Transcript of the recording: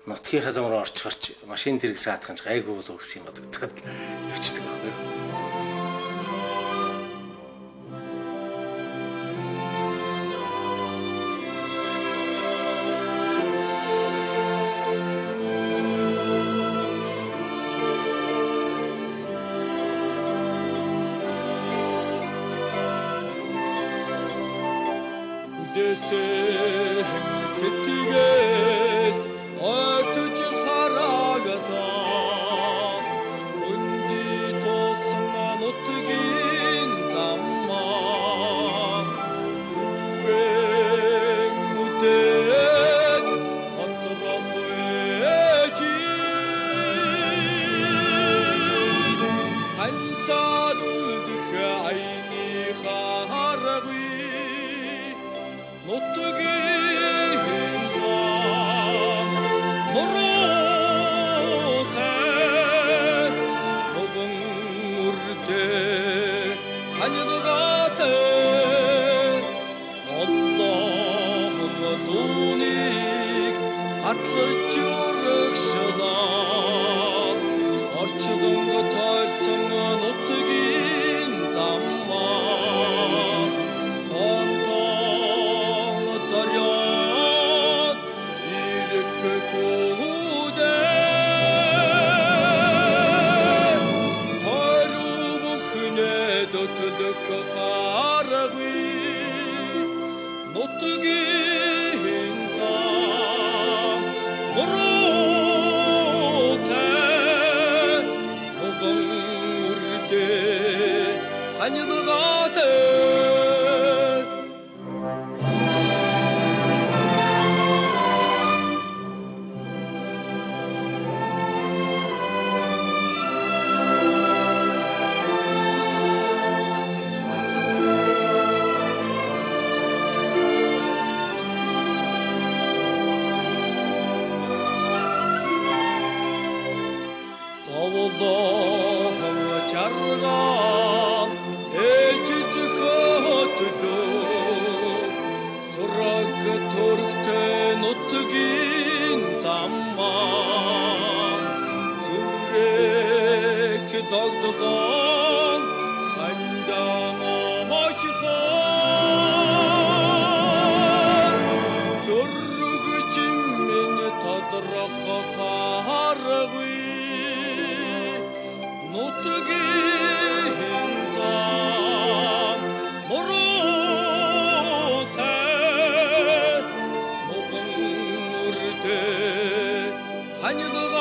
нутгийн хазам руу орчихорч машин тэрэг саатахын гайгүй л өгсөн юм бодогдоход явчихдаг байхгүй юу? Сэтгэл ортож хараагатаа өнди тулсан нутгийн заммаа үдээд хацрах эжи ансаад үлдэх айны харагы нутгийн зам мөрөтэй могон үрдээ ханьдгатай Аллах зүүнийг хатлаж өргөшлөө орчлон тойрсон нутгийн заммаа нутгийн зам мөрөтэй могон үрдээ ханьдгатай Зовлон чарган ээжж хөтлөө зураг төрхтэй нутгийн заммаа зүрэх догдгон хандан очхон зург чимэн тодрох харагы нутгийн зам мөрөтэй могон үрдээ ханьд